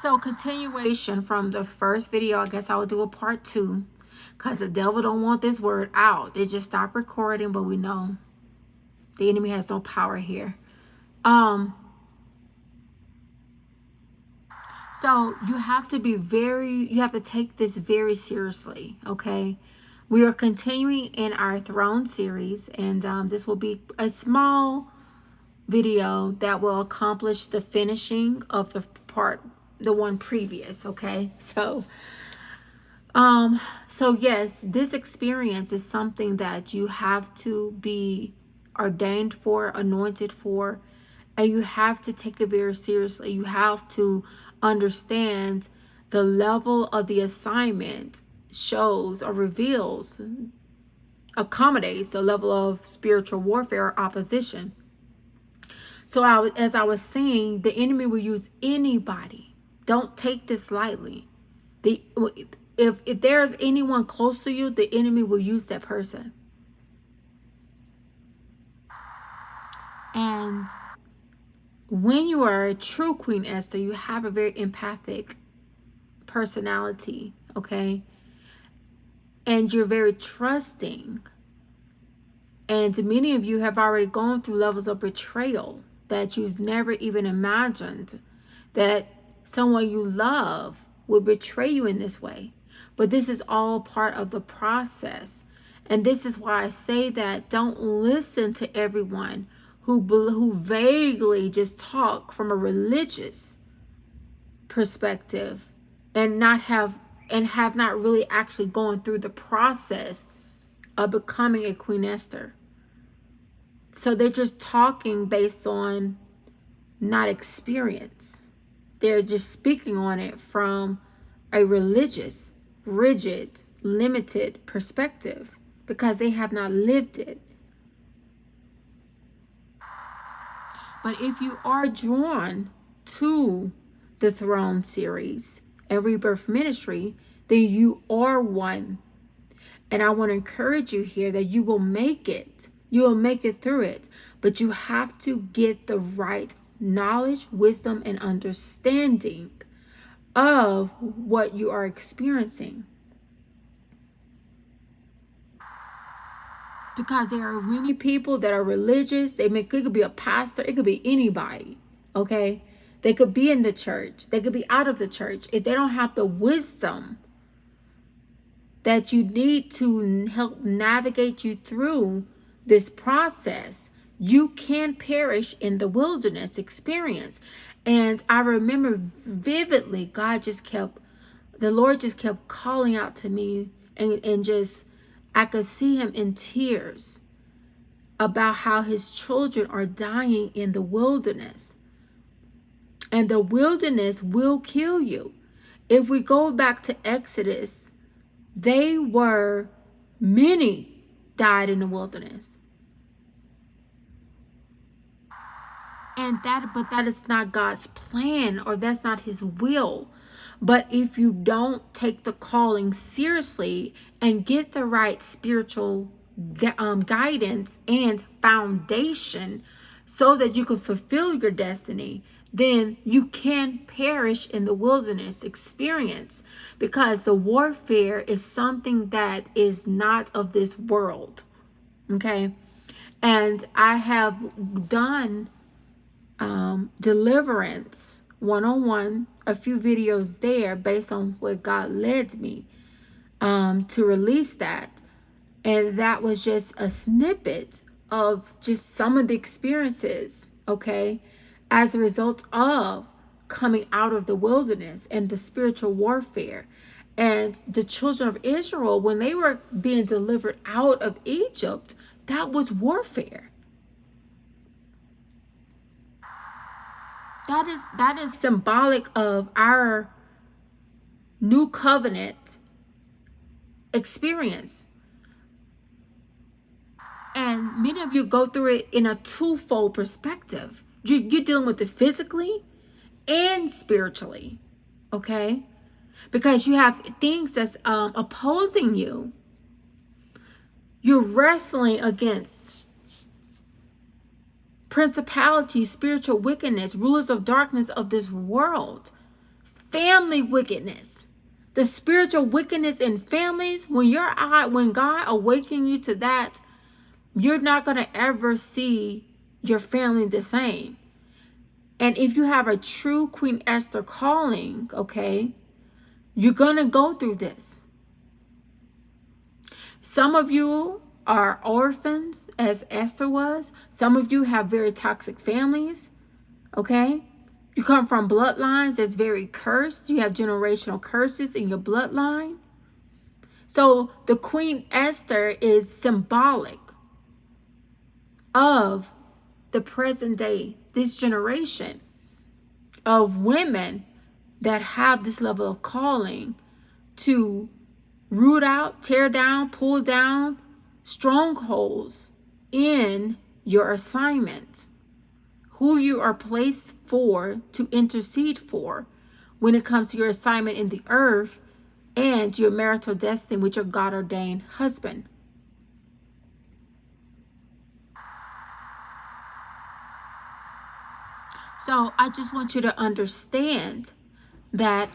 So continuation from the first video, I guess I will do a part 2 because the devil don't want this word out. They just stopped recording, but we know the enemy has no power here. So you have to you have to take this very seriously, okay? We are continuing in our throne series, and this will be a small video that will accomplish the finishing of the one previous, okay? So yes, this experience is something that you have to be ordained for, anointed for, and you have to take it very seriously. You have to understand the level of the assignment shows or reveals, accommodates the level of spiritual warfare or opposition. So as I was saying, the enemy will use anybody. Don't take this lightly. If there's anyone close to you, the enemy will use that person. And when you are a true Queen Esther, you have a very empathic personality, okay? And you're very trusting. And many of you have already gone through levels of betrayal that you've never even imagined, that someone you love will betray you in this way. But this is all part of the process. And this is why I say that don't listen to everyone who vaguely just talk from a religious perspective and have not really actually gone through the process of becoming a Queen Esther. So they're just talking based on not experience. They're just speaking on it from a religious, rigid, limited perspective because they have not lived it. But if you are drawn to the Throne series and Rebirth Ministry, then you are one. And I want to encourage you here that you will make it. You will make it through it. But you have to get the right knowledge, wisdom, and understanding of what you are experiencing. Because there are many people that are religious. It could be a pastor. It could be anybody. Okay? They could be in the church. They could be out of the church. If they don't have the wisdom that you need to help navigate you through this process, you can perish in the wilderness experience. And I remember vividly, the Lord just kept calling out to me, and just, I could see him in tears about how his children are dying in the wilderness. And the wilderness will kill you. If we go back to Exodus, many died in the wilderness. But that is not God's plan, or that's not his will. But if you don't take the calling seriously and get the right spiritual guidance and foundation so that you can fulfill your destiny, then you can perish in the wilderness experience, because the warfare is something that is not of this world. Okay? And I have done deliverance one-on-one, a few videos there based on what God led me to release that. And that was just a snippet of just some of the experiences, okay, as a result of coming out of the wilderness and the spiritual warfare. And the children of Israel, when they were being delivered out of Egypt, that was warfare. That is symbolic of our new covenant experience. And many of you go through it in a twofold perspective. You're dealing with it physically and spiritually, okay? Because you have things that's opposing you. You're wrestling against principalities, spiritual wickedness, rulers of darkness of this world, family wickedness, the spiritual wickedness in families. When God awakens you to that, you're not going to ever see your family the same. And if you have a true Queen Esther calling, okay, you're going to go through this. Some of you are orphans, as Esther was. Some of you have very toxic families, okay? You come from bloodlines that's very cursed. You have generational curses in your bloodline. So the Queen Esther is symbolic of the present day, this generation of women that have this level of calling to root out, tear down, pull down strongholds in your assignment, who you are placed for to intercede for when it comes to your assignment in the earth and your marital destiny with your God-ordained husband. So I just want you to understand that